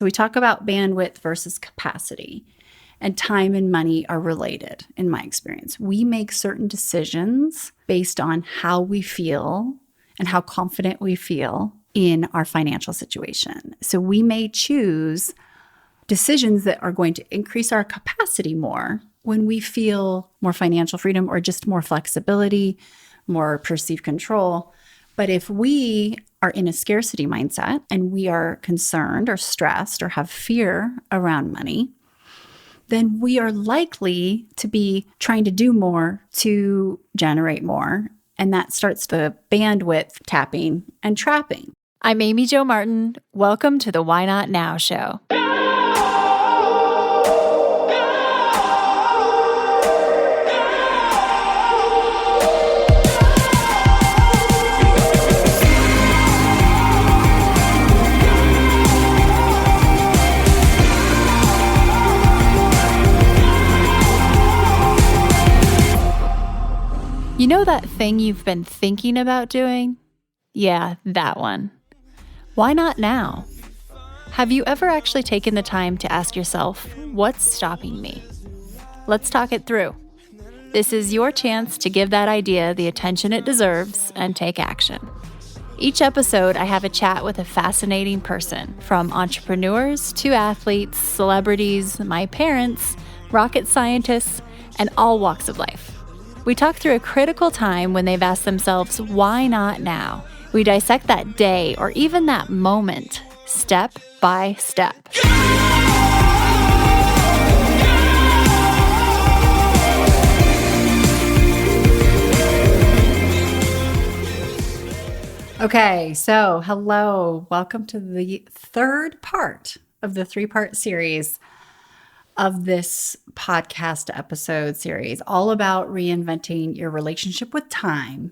We talk about bandwidth versus capacity, and time and money are related in my experience. We make certain decisions based on how we feel and how confident we feel in our financial situation. So we may choose decisions that are going to increase our capacity more when we feel more financial freedom or just more flexibility, more perceived control. But if we are in a scarcity mindset and we are concerned or stressed or have fear around money, then we are likely to be trying to do more to generate more. And that starts the bandwidth tapping and trapping. I'm Amy Jo Martin. Welcome to the Why Not Now show. You know that thing you've been thinking about doing? Yeah, that one. Why not now? Have you ever actually taken the time to ask yourself, what's stopping me? Let's talk it through. This is your chance to give that idea the attention it deserves and take action. Each episode, I have a chat with a fascinating person, from entrepreneurs to athletes, celebrities, my parents, rocket scientists, and all walks of life. We talk through a critical time when they've asked themselves, why not now? We dissect that day or even that moment, step by step. Okay, so hello. Welcome to the third part of the three-part series of this podcast episode series, all about reinventing your relationship with time.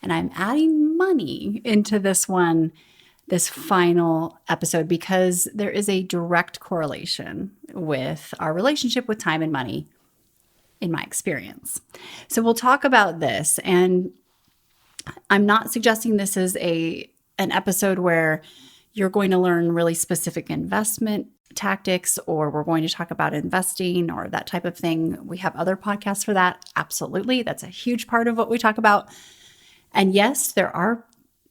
And I'm adding money into this one, this final episode, because there is a direct correlation with our relationship with time and money in my experience. So we'll talk about this. And I'm not suggesting this is an episode where you're going to learn really specific investment tactics, or we're going to talk about investing or that type of thing. We have other podcasts for that. Absolutely. That's a huge part of what we talk about. And yes, there are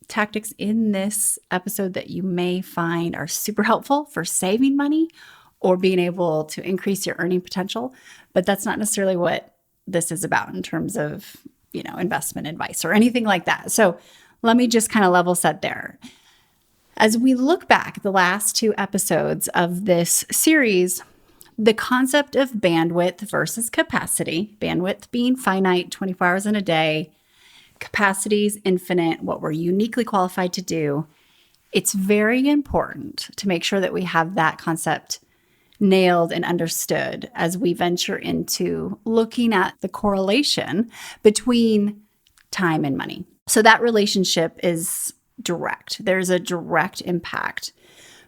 tactics in this episode that you may find are super helpful for saving money or being able to increase your earning potential. But that's not necessarily what this is about in terms of, investment advice or anything like that. So let me just kind of level set there. As we look back at the last two episodes of this series, the concept of bandwidth versus capacity, bandwidth being finite, 24 hours in a day, capacity is infinite, what we're uniquely qualified to do. It's very important to make sure that we have that concept nailed and understood as we venture into looking at the correlation between time and money. So that relationship is direct. There's a direct impact.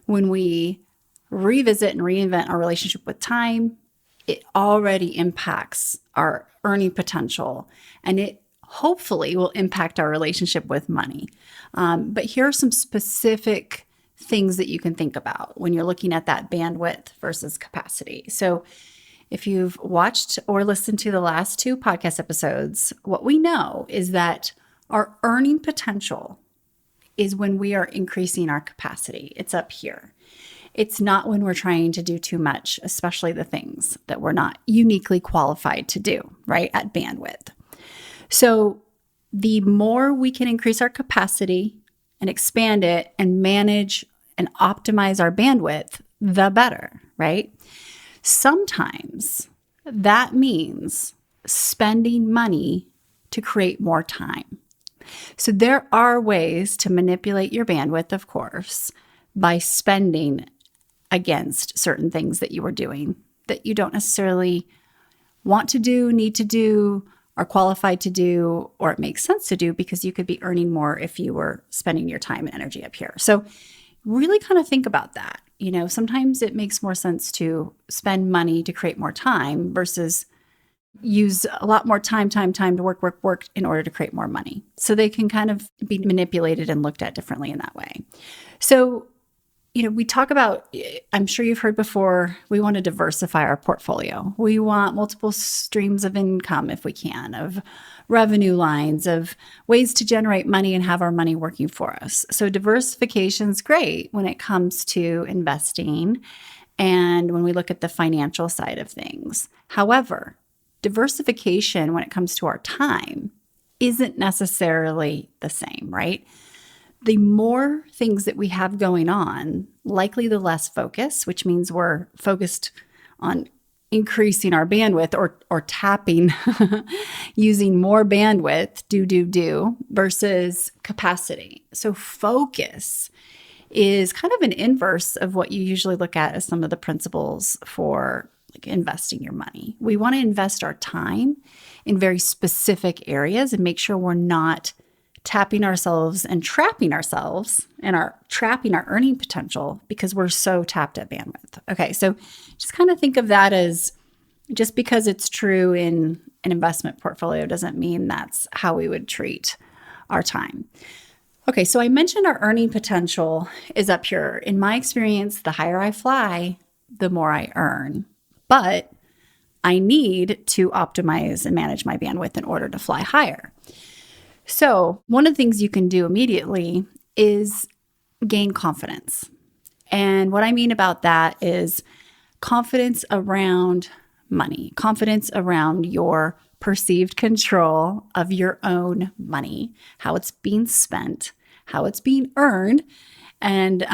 When we revisit and reinvent our relationship with time, it already impacts our earning potential, and it hopefully will impact our relationship with money. But here are some specific things that you can think about when you're looking at that bandwidth versus capacity. So if you've watched or listened to the last two podcast episodes, what we know is that our earning potential is when we are increasing our capacity. It's up here. It's not when we're trying to do too much, especially the things that we're not uniquely qualified to do, right, at bandwidth. So the more we can increase our capacity and expand it and manage and optimize our bandwidth, the better, right? Sometimes that means spending money to create more time. So there are ways to manipulate your bandwidth, of course, by spending against certain things that you are doing that you don't necessarily want to do, need to do, are qualified to do, or it makes sense to do because you could be earning more if you were spending your time and energy up here. So really kind of think about that. Sometimes it makes more sense to spend money to create more time versus use a lot more time to work in order to create more money. So they can kind of be manipulated and looked at differently in that way. So we talk about, I'm sure you've heard before, we want to diversify our portfolio. We want multiple streams of income if we can, of revenue lines, of ways to generate money and have our money working for us. So diversification is great when it comes to investing and when we look at the financial side of things. However, diversification when it comes to our time isn't necessarily the same, right? The more things that we have going on, likely the less focus, which means we're focused on increasing our bandwidth or tapping, using more bandwidth, versus capacity. So focus is kind of an inverse of what you usually look at as some of the principles for like investing your money. We want to invest our time in very specific areas and make sure we're not tapping ourselves and trapping ourselves and trapping our earning potential because we're so tapped at bandwidth. Okay, so just kind of think of that as just because it's true in an investment portfolio doesn't mean that's how we would treat our time. Okay, so I mentioned our earning potential is up here. In my experience, the higher I fly, the more I earn. But I need to optimize and manage my bandwidth in order to fly higher. So one of the things you can do immediately is gain confidence. And what I mean about that is confidence around money, confidence around your perceived control of your own money, how it's being spent, how it's being earned, and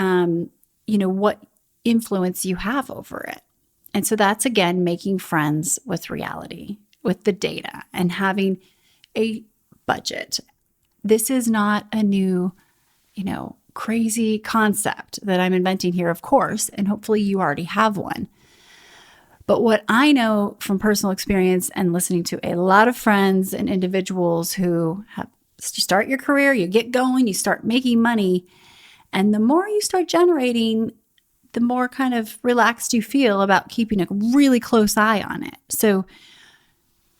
what influence you have over it. And so that's, again, making friends with reality, with the data, and having a budget. This is not a new, crazy concept that I'm inventing here, of course, and hopefully you already have one. But what I know from personal experience and listening to a lot of friends and individuals who you start your career, you get going, you start making money, and the more you start generating, the more kind of relaxed you feel about keeping a really close eye on it. So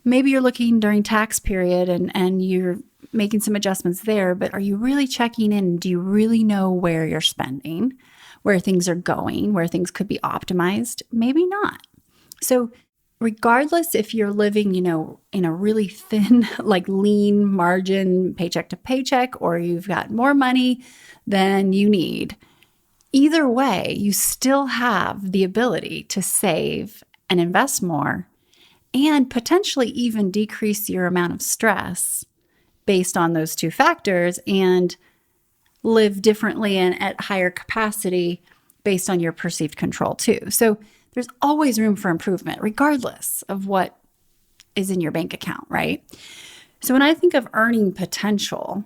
maybe you're looking during tax period and you're making some adjustments there, but are you really checking in? Do you really know where you're spending, where things are going, where things could be optimized? Maybe not. So regardless if you're living, in a really thin, like lean margin, paycheck to paycheck, or you've got more money than you need, either way, you still have the ability to save and invest more and potentially even decrease your amount of stress based on those two factors and live differently and at higher capacity based on your perceived control too. So there's always room for improvement, regardless of what is in your bank account, right? So when I think of earning potential,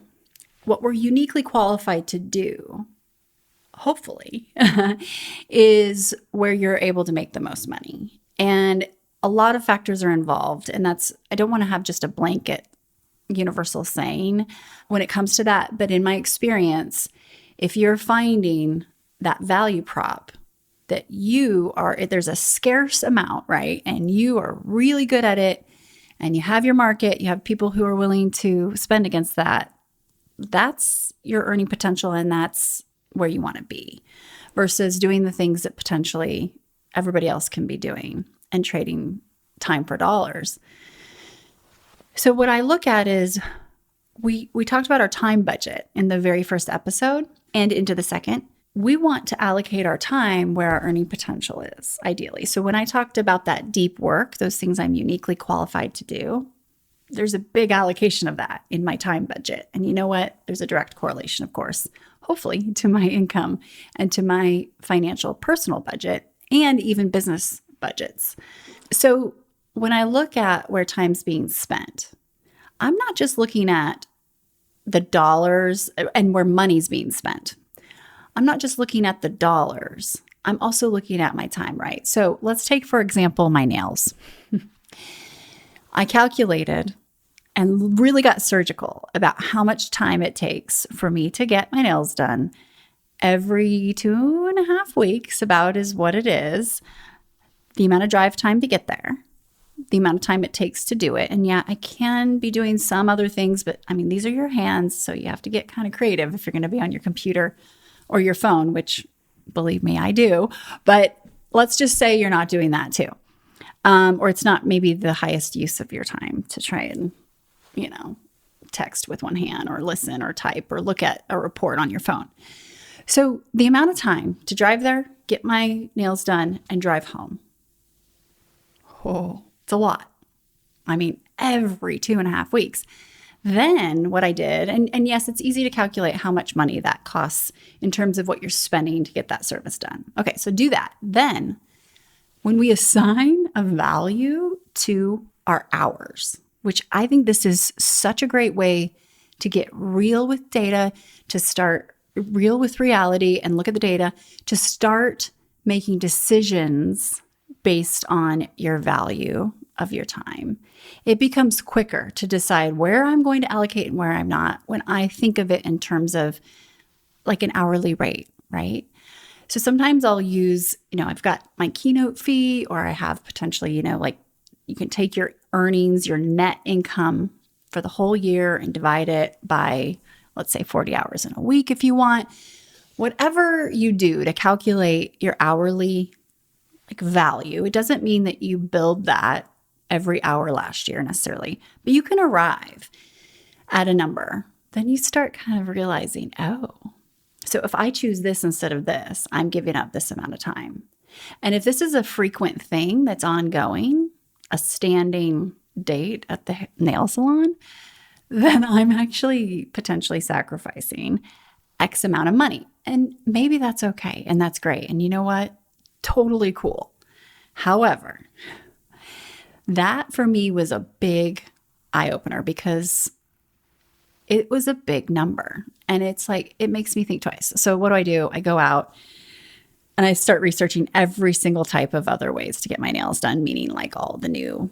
what we're uniquely qualified to do, hopefully, is where you're able to make the most money. And a lot of factors are involved. And I don't want to have just a blanket universal saying when it comes to that. But in my experience, if you're finding that value prop that there's a scarce amount, right? And you are really good at it and you have your market, you have people who are willing to spend against that, that's your earning potential and that's where you want to be versus doing the things that potentially everybody else can be doing and trading time for dollars. So what I look at is we talked about our time budget in the very first episode and into the second. We want to allocate our time where our earning potential is, ideally. So when I talked about that deep work, those things I'm uniquely qualified to do, there's a big allocation of that in my time budget. And you know what? There's a direct correlation, of course, hopefully, to my income and to my financial personal budget and even business budgets. So when I look at where time's being spent, I'm not just looking at the dollars and where money's being spent. I'm not just looking at the dollars. I'm also looking at my time, right? So let's take, for example, my nails. I calculated and really got surgical about how much time it takes for me to get my nails done. Every 2.5 weeks, about is what it is. The amount of drive time to get there, the amount of time it takes to do it. And yeah, I can be doing some other things, but I mean, these are your hands, so you have to get kind of creative if you're going to be on your computer or your phone, which Believe me, I do. But let's just say you're not doing that too. Or it's not maybe the highest use of your time to try and, text with one hand or listen or type or look at a report on your phone. So the amount of time to drive there, get my nails done, and drive home. Oh, it's a lot. I mean, every 2.5 weeks. Then what I did, and yes, it's easy to calculate how much money that costs in terms of what you're spending to get that service done. Okay, so do that. Then when we assign a value to our hours, which I think this is such a great way to get real with data, to start real with reality and look at the data, to start making decisions based on your value of your time. It becomes quicker to decide where I'm going to allocate and where I'm not when I think of it in terms of like an hourly rate, right? So sometimes I'll use, I've got my keynote fee, or I have potentially, like you can take your earnings, your net income for the whole year and divide it by, let's say 40 hours in a week if you want. Whatever you do to calculate your hourly value, it doesn't mean that you build that every hour last year necessarily, but you can arrive at a number. Then you start kind of realizing, so if I choose this instead of this, I'm giving up this amount of time. And if this is a frequent thing that's ongoing, a standing date at the nail salon, then I'm actually potentially sacrificing X amount of money. And maybe that's okay. And that's great. And you know what? Totally cool. However, that for me was a big eye opener because it was a big number. And it's like, it makes me think twice. So what do? I go out and I start researching every single type of other ways to get my nails done, meaning like all the new,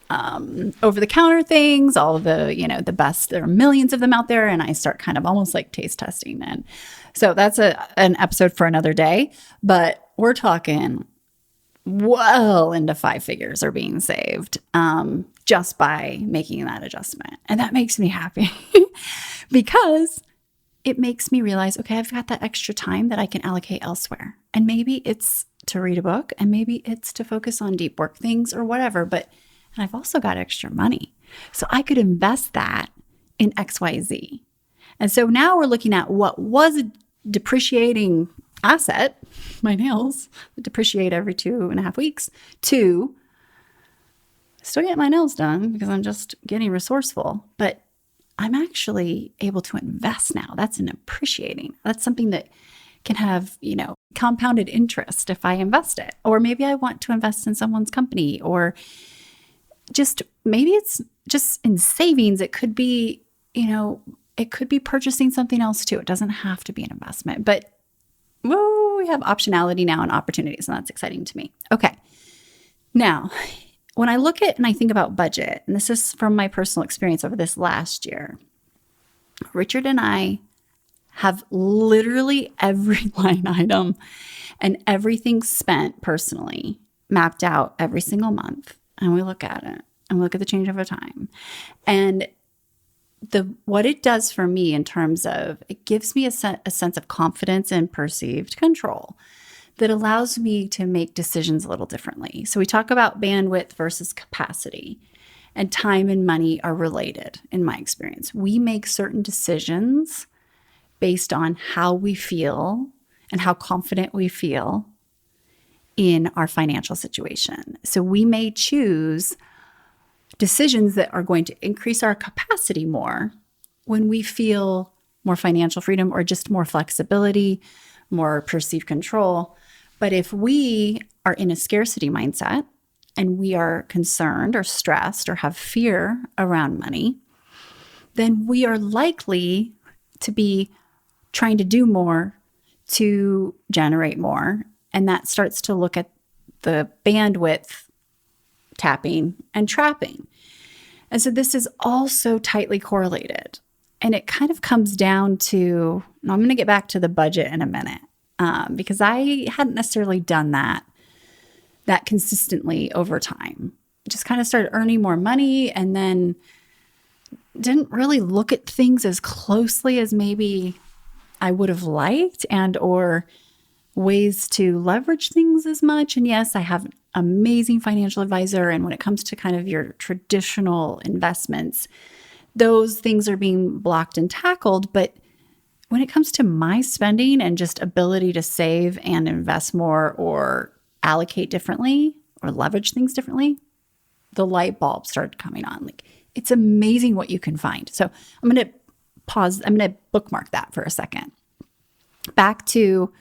over the counter things, all of the, the best. There are millions of them out there. And I start kind of almost like taste testing. And so that's an episode for another day. But we're talking well into 5 figures are being saved just by making that adjustment. And that makes me happy because it makes me realize, okay, I've got that extra time that I can allocate elsewhere. And maybe it's to read a book and maybe it's to focus on deep work things or whatever. And I've also got extra money. So I could invest that in XYZ. And so now we're looking at what was a depreciating asset, my nails, that depreciate every 2.5 weeks, to still get my nails done because I'm just getting resourceful, but I'm actually able to invest now. That's an appreciating. That's something that can have, compounded interest if I invest it. Or maybe I want to invest in someone's company, or just maybe it's just in savings. It could be, it could be purchasing something else too. It doesn't have to be an investment, but we have optionality now and opportunities, and that's exciting to me. Okay. Now, when I look at and I think about budget, and this is from my personal experience over this last year, Richard and I have literally every line item and everything spent personally mapped out every single month. And we look at it and we look at the change over time. And what it does for me in terms of, it gives me a sense of confidence and perceived control that allows me to make decisions a little differently. So we talk about bandwidth versus capacity, and time and money are related in my experience. We make certain decisions based on how we feel and how confident we feel in our financial situation. So we may choose decisions that are going to increase our capacity more when we feel more financial freedom or just more flexibility, more perceived control. But if we are in a scarcity mindset and we are concerned or stressed or have fear around money, then we are likely to be trying to do more to generate more. And that starts to look at the bandwidth tapping and trapping. And so this is also tightly correlated. And it kind of comes down to, and I'm going to get back to the budget in a minute, because I hadn't necessarily done that consistently over time. Just kind of started earning more money and then didn't really look at things as closely as maybe I would have liked, and or ways to leverage things as much. And yes, I have an amazing financial advisor. And when it comes to kind of your traditional investments, those things are being blocked and tackled. But when it comes to my spending and just ability to save and invest more or allocate differently or leverage things differently, the light bulb started coming on. Like, it's amazing what you can find. So I'm going to pause. I'm going to bookmark that for a second. Back to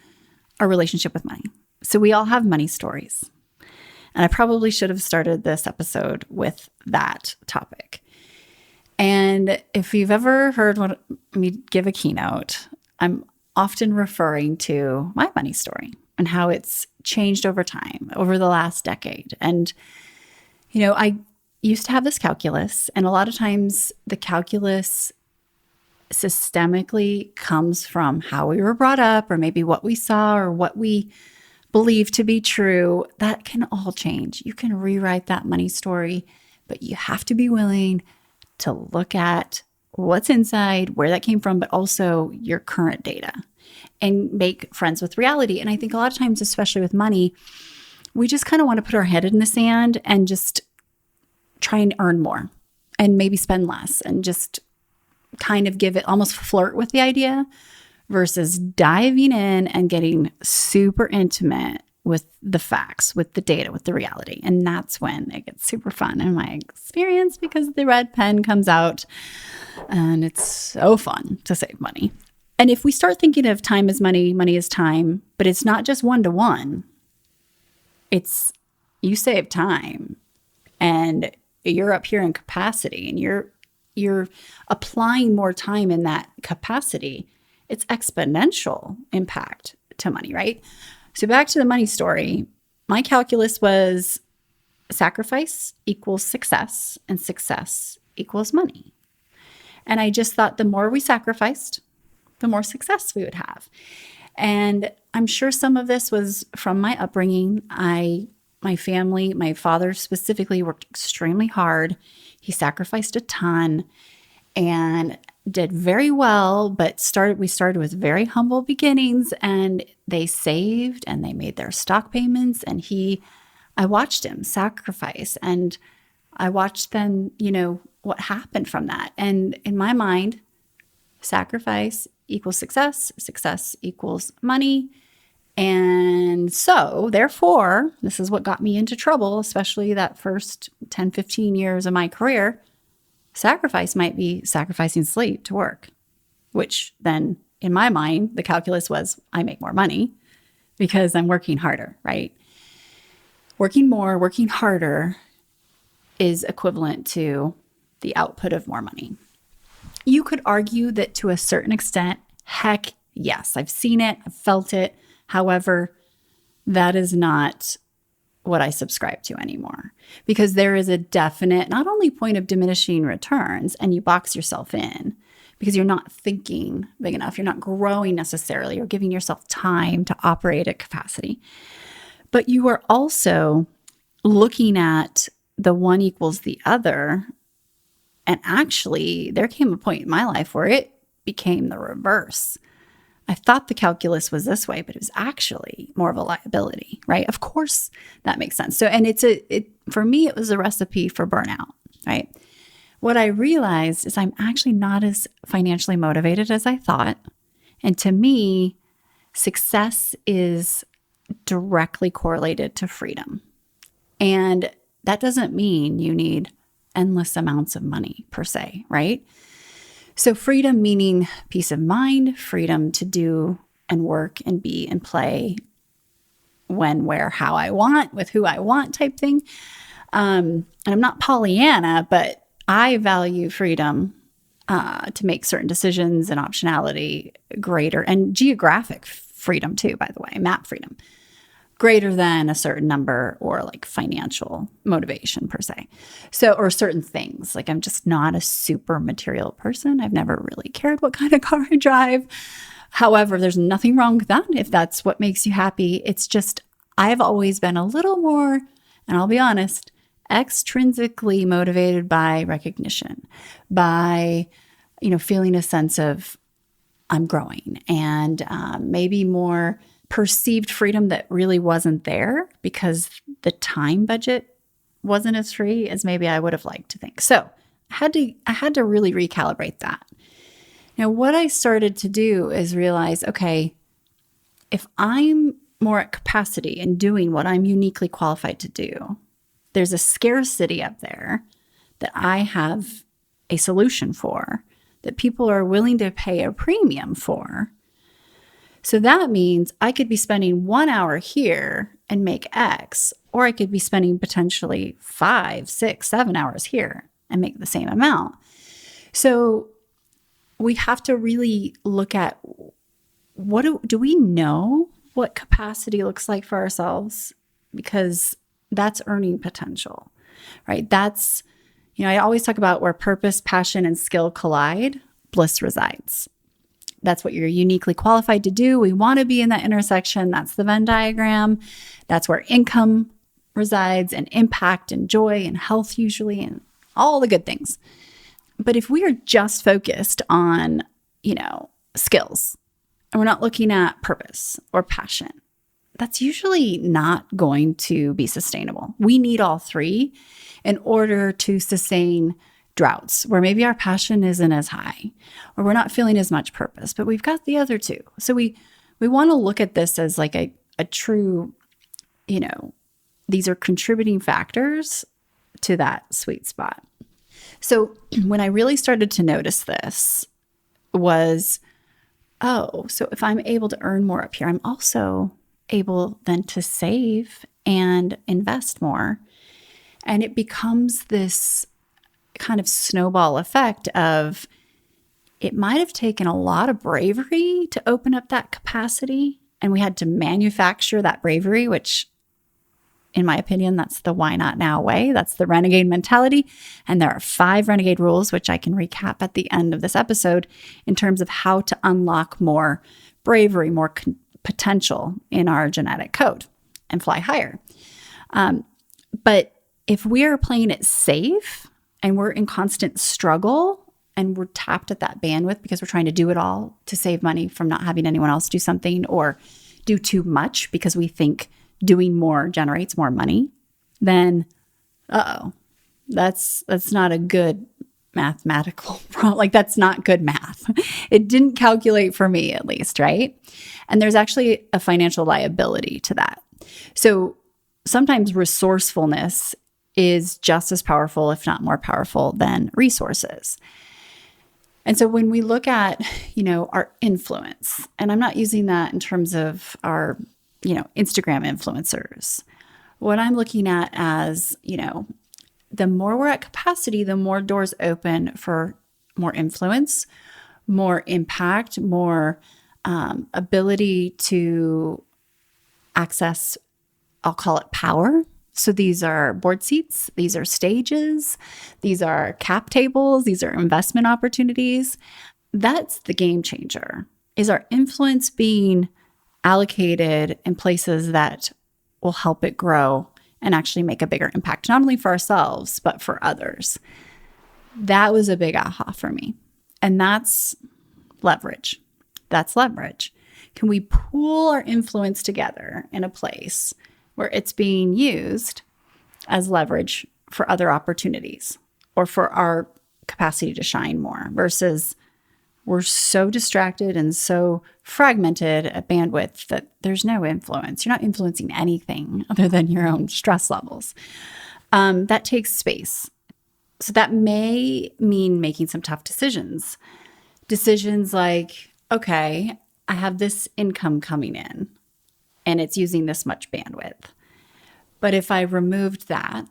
our relationship with money. So we all have money stories. And I probably should have started this episode with that topic. And if you've ever heard me give a keynote, I'm often referring to my money story and how it's changed over time, over the last decade. And, I used to have this calculus, and a lot of times the calculus systemically comes from how we were brought up, or maybe what we saw or what we believe to be true. That can all change. You can rewrite that money story, but you have to be willing to look at what's inside, where that came from, but also your current data, and make friends with reality. And I think a lot of times, especially with money, we just kind of want to put our head in the sand and just try and earn more and maybe spend less and just kind of give it, almost flirt with the idea, versus diving in and getting super intimate with the facts, with the data, with the reality. And that's when it gets super fun in my experience, because the red pen comes out and it's so fun to save money. And if we start thinking of time as money, money is time, but it's not just one-to-one, it's you save time and you're up here in capacity and you're applying more time in that capacity. It's exponential impact to money, right? So back to the money story, my calculus was sacrifice equals success and success equals money. And I just thought the more we sacrificed, the more success we would have. And I'm sure some of this was from my upbringing. My family, my father specifically, worked extremely hard. He sacrificed a ton and did very well, but we started with very humble beginnings, and they saved and they made their stock payments, and I watched him sacrifice, and I watched them, what happened from that. And in my mind, sacrifice equals success, success equals money. And so, therefore, this is what got me into trouble, especially that first 10, 15 years of my career. Sacrifice might be sacrificing sleep to work, which then in my mind, the calculus was I make more money because I'm working harder, right? Working more, working harder is equivalent to the output of more money. You could argue that to a certain extent, heck yes, I've seen it, I've felt it. However, that is not what I subscribe to anymore, because there is a definite, not only point of diminishing returns, and you box yourself in because you're not thinking big enough, you're not growing necessarily or giving yourself time to operate at capacity, but you are also looking at the one equals the other. And actually, there came a point in my life where it became the reverse. I thought the calculus was this way, but it was actually more of a liability, right? Of course, that makes sense. So, and for me, it was a recipe for burnout, right? What I realized is I'm actually not as financially motivated as I thought. And to me, success is directly correlated to freedom. And that doesn't mean you need endless amounts of money per se, right? So freedom meaning peace of mind, freedom to do and work and be and play when, where, how I want, with who I want type thing. And I'm not Pollyanna, but I value freedom to make certain decisions and optionality greater, and geographic freedom too, by the way, map freedom, greater than a certain number or like financial motivation per se. So, or certain things, like I'm just not a super material person. I've never really cared what kind of car I drive. However, there's nothing wrong with that if that's what makes you happy. It's just, I've always been a little more, and I'll be honest, extrinsically motivated by recognition, by, feeling a sense of I'm growing, and maybe more perceived freedom that really wasn't there because the time budget wasn't as free as maybe I would have liked to think. So I had to really recalibrate that. Now, what I started to do is realize, okay, if I'm more at capacity and doing what I'm uniquely qualified to do, there's a scarcity up there that I have a solution for, that people are willing to pay a premium for. So that means I could be spending 1 hour here and make X, or I could be spending potentially 5, 6, 7 hours here and make the same amount. So we have to really look at, what do we know what capacity looks like for ourselves? Because that's earning potential, right? That's, I always talk about where purpose, passion, and skill collide, bliss resides. That's what you're uniquely qualified to do. We want to be in that intersection. That's the Venn diagram. That's where income resides, and impact, and joy, and health usually, and all the good things. But if we are just focused on, skills, and we're not looking at purpose or passion, that's usually not going to be sustainable. We need all three in order to sustain droughts where maybe our passion isn't as high, or we're not feeling as much purpose, but we've got the other two. So we want to look at this as like a true, these are contributing factors to that sweet spot. So when I really started to notice this was, so if I'm able to earn more up here, I'm also able then to save and invest more. And it becomes this kind of snowball effect of, it might have taken a lot of bravery to open up that capacity. And we had to manufacture that bravery, which in my opinion, that's the why not now way. That's the renegade mentality. And there are 5 renegade rules, which I can recap at the end of this episode in terms of how to unlock more bravery, more potential in our genetic code and fly higher. But if we're playing it safe and we're in constant struggle and we're tapped at that bandwidth because we're trying to do it all to save money from not having anyone else do something, or do too much because we think doing more generates more money, then that's not a good mathematical problem. Like, that's not good math. It didn't calculate for me, at least, right? And there's actually a financial liability to that. So sometimes resourcefulness is just as powerful, if not more powerful, than resources. And so when we look at, our influence, and I'm not using that in terms of our, Instagram influencers, what I'm looking at as, the more we're at capacity, the more doors open for more influence, more impact, more ability to access, I'll call it power. So these are board seats, these are stages, these are cap tables, these are investment opportunities. That's the game changer, is our influence being allocated in places that will help it grow and actually make a bigger impact, not only for ourselves, but for others. That was a big aha for me. And that's leverage. That's leverage. Can we pool our influence together in a place where it's being used as leverage for other opportunities or for our capacity to shine more, versus we're so distracted and so fragmented at bandwidth that there's no influence. You're not influencing anything other than your own stress levels. That takes space. So that may mean making some tough decisions. Decisions like, okay, I have this income coming in and it's using this much bandwidth. But if I removed that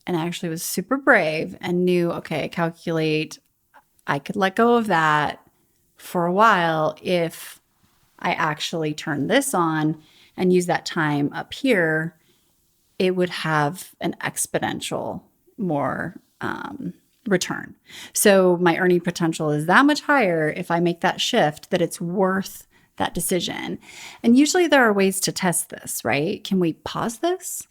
and I actually was super brave and knew, okay, calculate, I could let go of that for a while if I actually turn this on and use that time up here, it would have an exponential more return. So my earning potential is that much higher if I make that shift, that it's worth that decision. And usually there are ways to test this, right? Can we pause this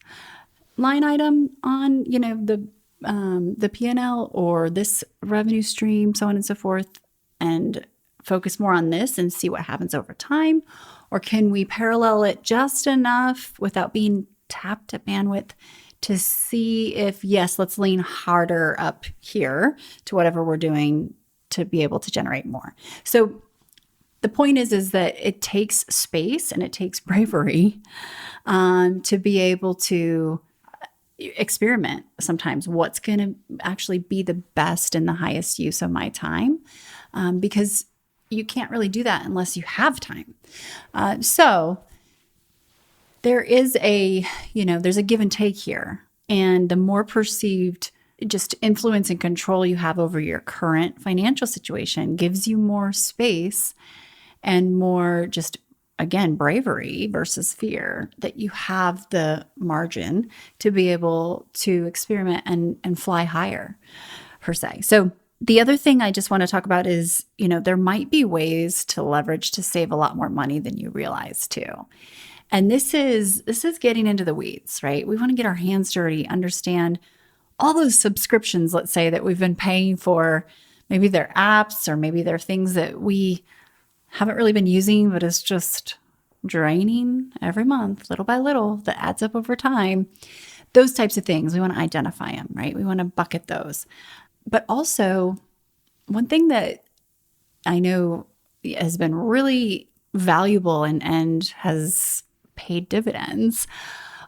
line item on, the P&L or this revenue stream, so on and so forth, and focus more on this and see what happens over time? Or can we parallel it just enough without being tapped at bandwidth to see if, yes, let's lean harder up here to whatever we're doing to be able to generate more. So the point is that it takes space and it takes bravery to be able to experiment sometimes what's going to actually be the best and the highest use of my time, because you can't really do that unless you have time. So there is there's a give and take here. And the more perceived just influence and control you have over your current financial situation gives you more space and more just, again, bravery versus fear, that you have the margin to be able to experiment and fly higher, per se. So the other thing I just want to talk about is, there might be ways to leverage to save a lot more money than you realize too. And this is getting into the weeds, right? We want to get our hands dirty, understand all those subscriptions, let's say, that we've been paying for. Maybe they're apps, or maybe they're things that we haven't really been using, but it's just draining every month, little by little, that adds up over time. Those types of things, we want to identify them, right? We want to bucket those. But also, one thing that I know has been really valuable and has paid dividends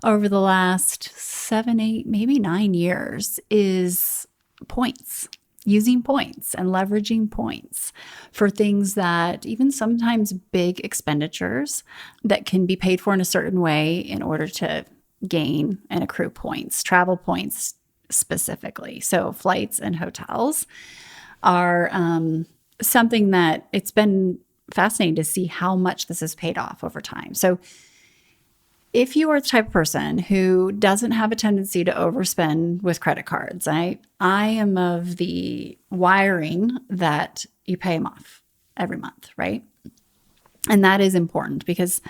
over the last 7, 8, maybe 9 years is points. Using points and leveraging points for things that, even sometimes big expenditures that can be paid for in a certain way in order to gain and accrue points, travel points specifically. So flights and hotels are something that it's been fascinating to see how much this has paid off over time. So if you are the type of person who doesn't have a tendency to overspend with credit cards, I am of the wiring that you pay them off every month, right? And that is important, because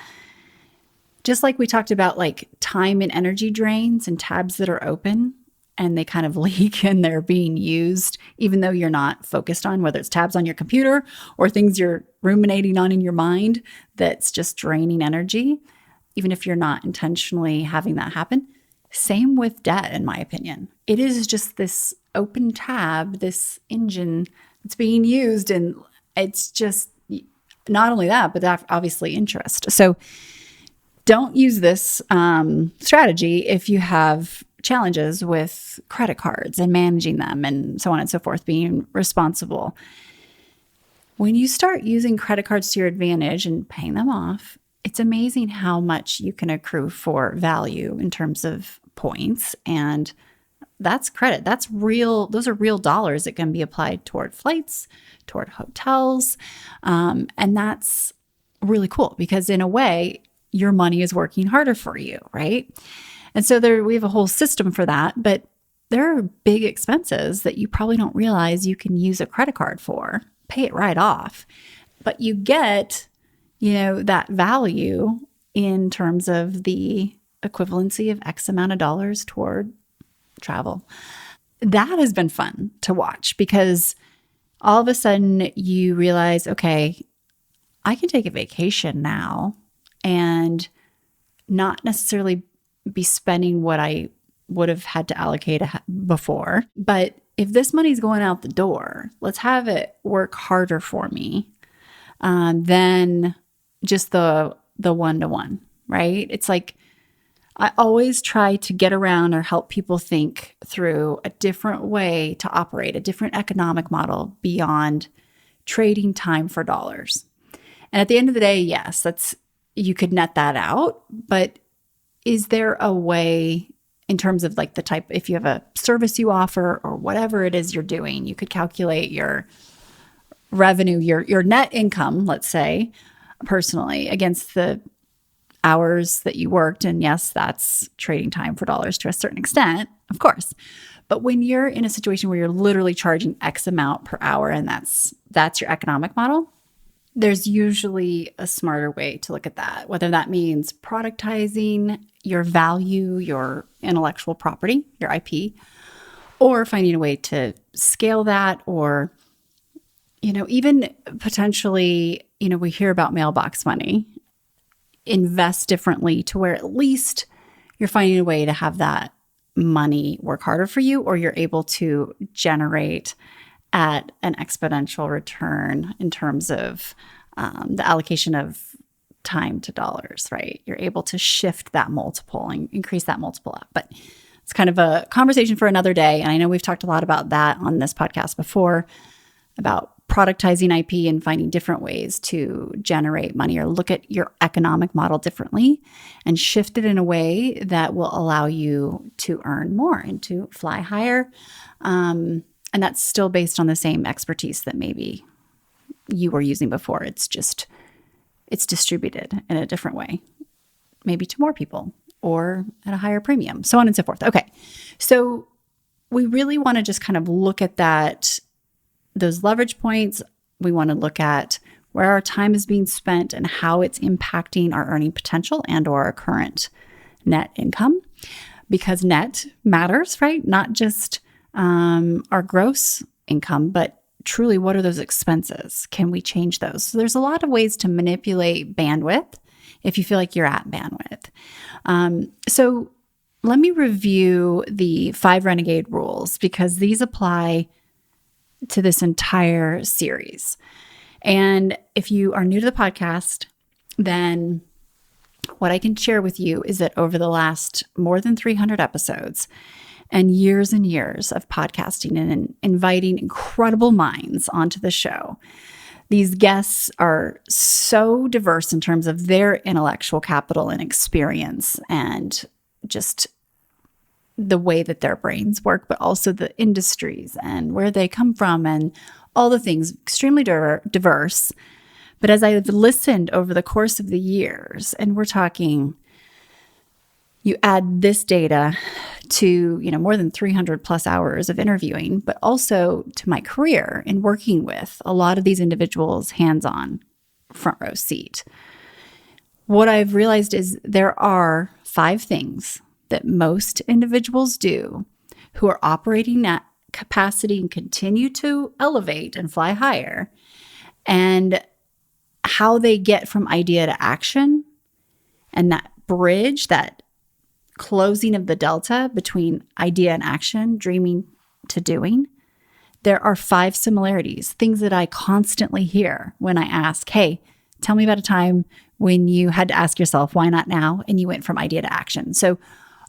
just like we talked about, like time and energy drains and tabs that are open and they kind of leak and they're being used, even though you're not focused on, whether it's tabs on your computer or things you're ruminating on in your mind, that's just draining energy, even if you're not intentionally having that happen. Same with debt, in my opinion. It is just this open tab, this engine that's being used, and it's just not only that, but obviously interest. So don't use this strategy if you have challenges with credit cards and managing them and so on and so forth, being responsible. When you start using credit cards to your advantage and paying them off, it's amazing how much you can accrue for value in terms of points. And that's credit. That's real. Those are real dollars that can be applied toward flights, toward hotels. And that's really cool, because in a way, your money is working harder for you, right? And so we have a whole system for that. But there are big expenses that you probably don't realize you can use a credit card for. Pay it right off. But you get that value in terms of the equivalency of X amount of dollars toward travel. That has been fun to watch, because all of a sudden you realize, okay, I can take a vacation now and not necessarily be spending what I would have had to allocate before. But if this money's going out the door, let's have it work harder for me than just the one-to-one, right? It's like I always try to get around or help people think through a different way to operate, a different economic model beyond trading time for dollars. And at the end of the day, yes, you could net that out, but is there a way, in terms of like the type, if you have a service you offer or whatever it is you're doing, you could calculate your revenue, your net income, let's say, personally, against the hours that you worked. And yes, that's trading time for dollars to a certain extent, of course. But when you're in a situation where you're literally charging X amount per hour and that's your economic model, there's usually a smarter way to look at that, whether that means productizing your value, your intellectual property, your IP, or finding a way to scale that, or even potentially, we hear about mailbox money, invest differently to where at least you're finding a way to have that money work harder for you, or you're able to generate at an exponential return in terms of the allocation of time to dollars, right? You're able to shift that multiple and increase that multiple up. But it's kind of a conversation for another day. And I know we've talked a lot about that on this podcast before, about productizing IP and finding different ways to generate money or look at your economic model differently and shift it in a way that will allow you to earn more and to fly higher. And that's still based on the same expertise that maybe you were using before. It's distributed in a different way, maybe to more people or at a higher premium, so on and so forth. Okay. So we really want to just kind of look at those leverage points. We want to look at where our time is being spent and how it's impacting our earning potential and or our current net income, because net matters, right? Not just our gross income, but truly what are those expenses? Can we change those? So there's a lot of ways to manipulate bandwidth if you feel like you're at bandwidth. So let me review the 5 renegade rules, because these apply to this entire series. And if you are new to the podcast, then what I can share with you is that over the last more than 300 episodes and years of podcasting and inviting incredible minds onto the show, these guests are so diverse in terms of their intellectual capital and experience and just the way that their brains work, but also the industries and where they come from and all the things, extremely diverse. But as I've listened over the course of the years, and we're talking, you add this data to, more than 300 plus hours of interviewing, but also to my career in working with a lot of these individuals hands-on, front row seat. What I've realized is there are 5 things that most individuals do who are operating at capacity and continue to elevate and fly higher, and how they get from idea to action, and that bridge, that closing of the delta between idea and action, dreaming to doing. There are 5 similarities, things that I constantly hear when I ask, hey, tell me about a time when you had to ask yourself, why not now? And you went from idea to action. So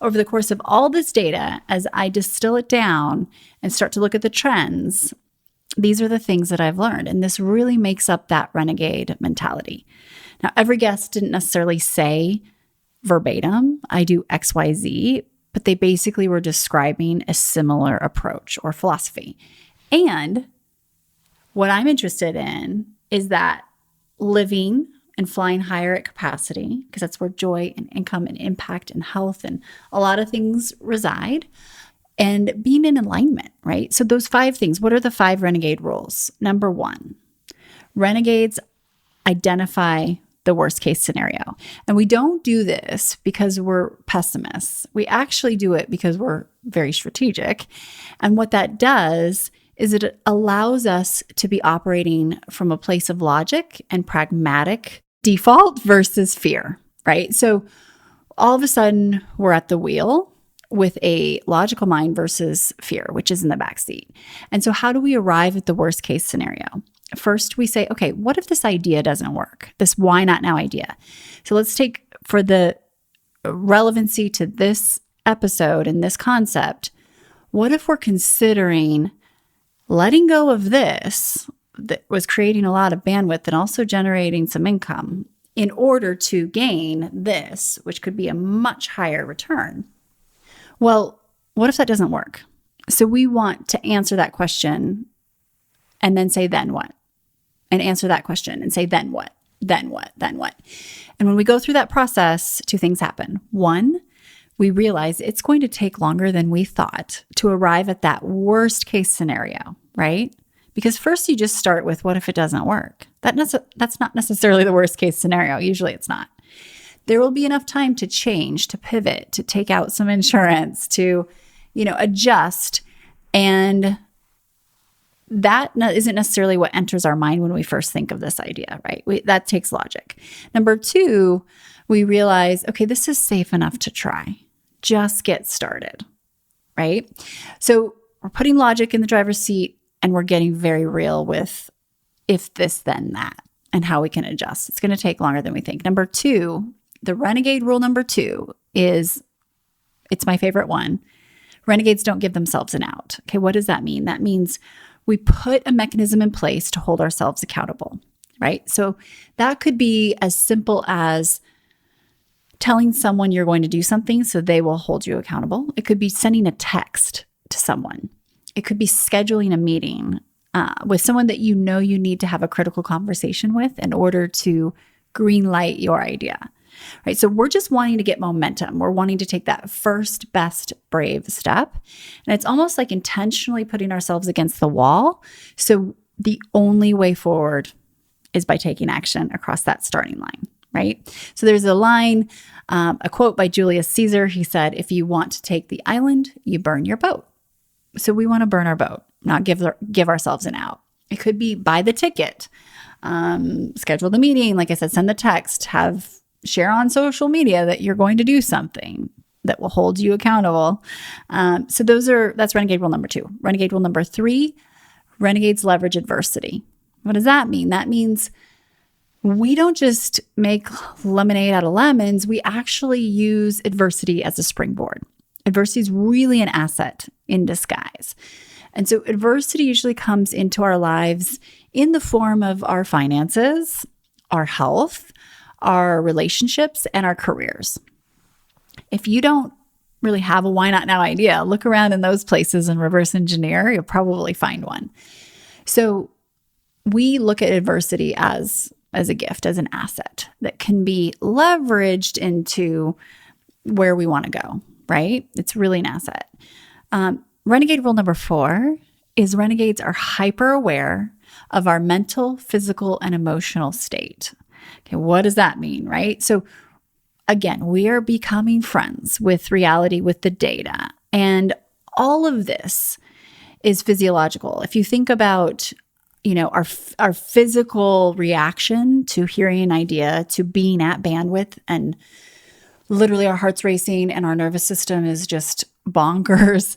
over the course of all this data, as I distill it down and start to look at the trends, these are the things that I've learned. And this really makes up that renegade mentality. Now, every guest didn't necessarily say verbatim, I do XYZ, but they basically were describing a similar approach or philosophy. And what I'm interested in is that living and flying higher at capacity, because that's where joy and income and impact and health and a lot of things reside, and being in alignment, right? So those 5 things, what are the 5 renegade rules? Number 1, renegades identify the worst case scenario. And we don't do this because we're pessimists. We actually do it because we're very strategic. And what that does is it allows us to be operating from a place of logic and pragmatic default versus fear, right? So all of a sudden we're at the wheel with a logical mind versus fear, which is in the backseat. And so how do we arrive at the worst case scenario? First, we say, okay, what if this idea doesn't work? This why not now idea. So let's take, for the relevancy to this episode and this concept, what if we're considering letting go of this that was creating a lot of bandwidth and also generating some income in order to gain this, which could be a much higher return? Well, what if that doesn't work? So we want to answer that question and then say, then what? And answer that question and say, then what? Then what? Then what? And when we go through that process, 2 things happen. 1, we realize it's going to take longer than we thought to arrive at that worst case scenario, right? Because first you just start with, what if it doesn't work? That's not necessarily the worst case scenario. Usually it's not. There will be enough time to change, to pivot, to take out some insurance, to, adjust and that isn't necessarily what enters our mind when we first think of this idea, right? That takes logic. Number two, we realize, okay, this is safe enough to try. Just get started, right? So we're putting logic in the driver's seat and we're getting very real with if this, then that, and how we can adjust. It's going to take longer than we think. Number two, the renegade rule number two is, it's my favorite one. Renegades don't give themselves an out. Okay, what does that mean? That means we put a mechanism in place to hold ourselves accountable, right? So that could be as simple as telling someone you're going to do something so they will hold you accountable. It could be sending a text to someone. It could be scheduling a meeting with someone that you know you need to have a critical conversation with in order to green light your idea, right? So we're just wanting to get momentum. We're wanting to take that first, best, brave step. And it's almost like intentionally putting ourselves against the wall. So the only way forward is by taking action across that starting line, right? So there's a line, a quote by Julius Caesar. He said, if you want to take the island, you burn your boat. So we want to burn our boat, not give ourselves an out. It could be buy the ticket, schedule the meeting. Like I said, send the text, share on social media that you're going to do something that will hold you accountable. So that's renegade rule number two. Renegade rule number three, renegades leverage adversity. What does that mean? That means we don't just make lemonade out of lemons. We actually use adversity as a springboard. Adversity is really an asset in disguise. And so adversity usually comes into our lives in the form of our finances, our health, our relationships, and our careers. If you don't really have a why not now idea, look around in those places and reverse engineer, you'll probably find one. So we look at adversity as a gift, as an asset that can be leveraged into where we want to go, right? It's really an asset. Renegade rule number four is renegades are hyper aware of our mental, physical, and emotional state. Okay, what does that mean, right? So again, we are becoming friends with reality, with the data. And all of this is physiological. If you think about, our physical reaction to hearing an idea, to being at bandwidth, and literally our heart's racing and our nervous system is just bonkers,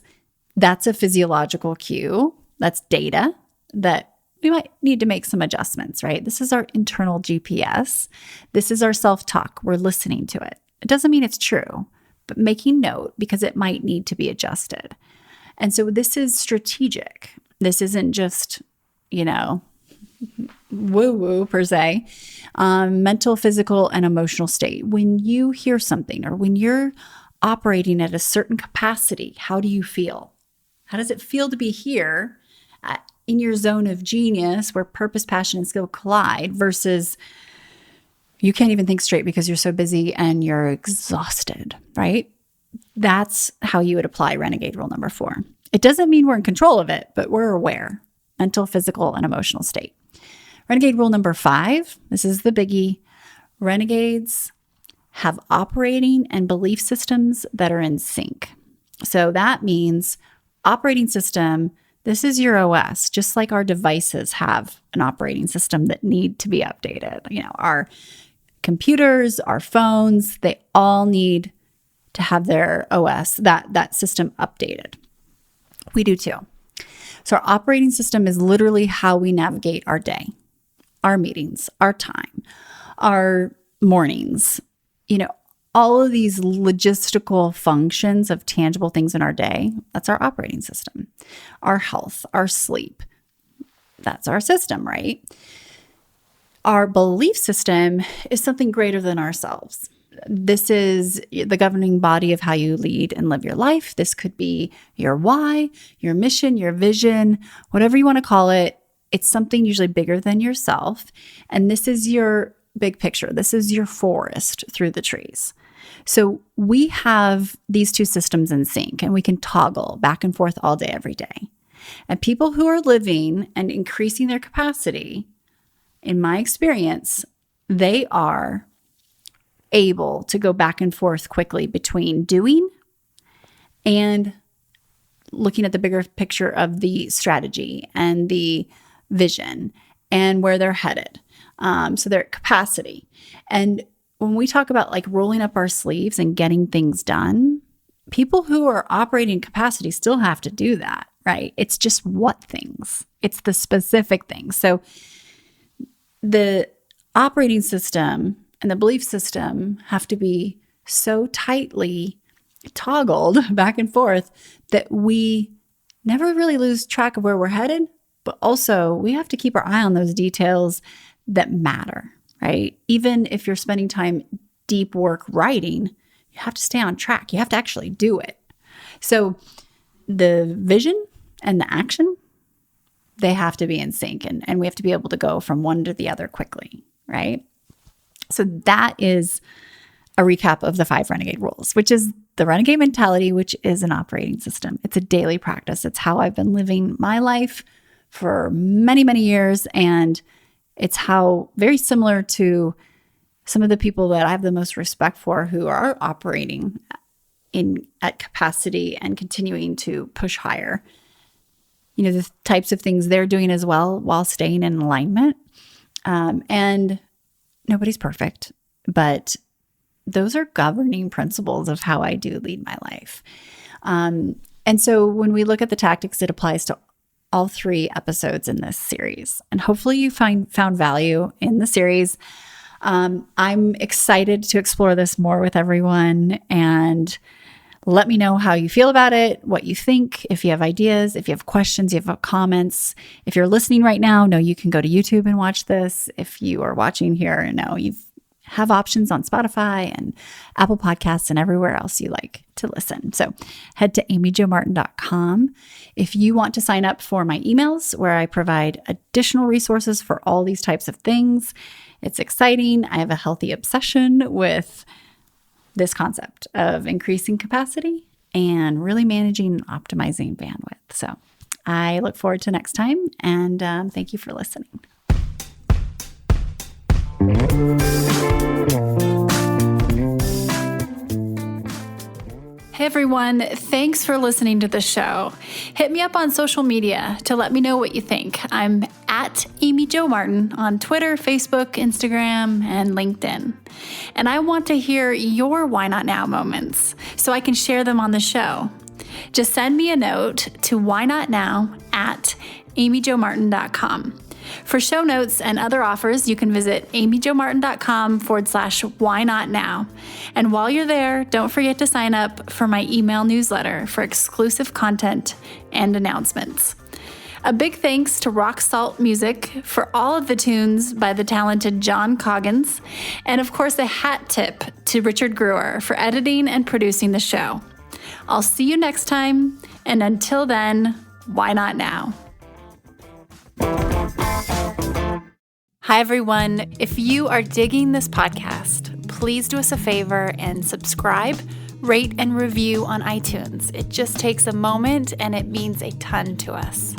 that's a physiological cue. That's data that we might need to make some adjustments, right? This is our internal GPS. This is our self-talk. We're listening to it. It doesn't mean it's true, but making note because it might need to be adjusted. And so this is strategic. This isn't just, woo-woo per se. Mental, physical, and emotional state. When you hear something or when you're operating at a certain capacity, how do you feel? How does it feel to be here in your zone of genius where purpose, passion, and skill collide versus you can't even think straight because you're so busy and you're exhausted, right? That's how you would apply renegade rule number four. It doesn't mean we're in control of it, but we're aware. Mental, physical, and emotional state. Renegade rule number five, this is the biggie. Renegades have operating and belief systems that are in sync. So that means operating system, this is your OS, just like our devices have an operating system that need to be updated. Our computers, our phones, they all need to have their OS, that system updated. We do too. So our operating system is literally how we navigate our day, our meetings, our time, our mornings, all of these logistical functions of tangible things in our day. That's our operating system. Our health, our sleep, that's our system, right? Our belief system is something greater than ourselves. This is the governing body of how you lead and live your life. This could be your why, your mission, your vision, whatever you want to call it. It's something usually bigger than yourself. And this is your big picture. This is your forest through the trees. So we have these two systems in sync and we can toggle back and forth all day, every day. And people who are living and increasing their capacity, in my experience, they are able to go back and forth quickly between doing and looking at the bigger picture of the strategy and the vision and where they're headed. So their capacity. And when we talk about like rolling up our sleeves and getting things done, people who are operating capacity still have to do that, right? It's just what things, it's the specific things. So the operating system and the belief system have to be so tightly toggled back and forth that we never really lose track of where we're headed, but also we have to keep our eye on those details that matter, right? Even if you're spending time deep work writing, you have to stay on track. You have to actually do it. So the vision and the action, they have to be in sync, and we have to be able to go from one to the other quickly, right? So that is a recap of the 5 Renegade rules, which is the Renegade mentality, which is an operating system. It's a daily practice. It's how I've been living my life for many, many years. And it's how, very similar to some of the people that I have the most respect for who are operating at capacity and continuing to push higher. You know, the types of things they're doing as well while staying in alignment. And nobody's perfect, but those are governing principles of how I do lead my life. And so when we look at the tactics, it applies to all 3 episodes in this series. And hopefully you found value in the series. I'm excited to explore this more with everyone, and let me know how you feel about it, what you think, if you have ideas, if you have questions, you have comments. If you're listening right now, know you can go to YouTube and watch this. If you are watching here, know you have options on Spotify and Apple Podcasts and everywhere else you like to listen. So head to amyjomartin.com. If you want to sign up for my emails where I provide additional resources for all these types of things, it's exciting. I have a healthy obsession with this concept of increasing capacity and really managing and optimizing bandwidth. So I look forward to next time, and thank you for listening. Hey everyone, thanks for listening to the show. Hit me up on social media to let me know what you think. I'm at Amy Jo Martin on Twitter, Facebook, Instagram, and LinkedIn. And I want to hear your why not now moments so I can share them on the show. Just send me a note to whynotnow@amyjomartin.com. For show notes and other offers, you can visit amyjomartin.com/whynotnow. And while you're there, don't forget to sign up for my email newsletter for exclusive content and announcements. A big thanks to Rock Salt Music for all of the tunes by the talented John Coggins. And of course, a hat tip to Richard Brewer for editing and producing the show. I'll see you next time. And until then, why not now? Hi, everyone. If you are digging this podcast, please do us a favor and subscribe, rate, and review on iTunes. It just takes a moment and it means a ton to us.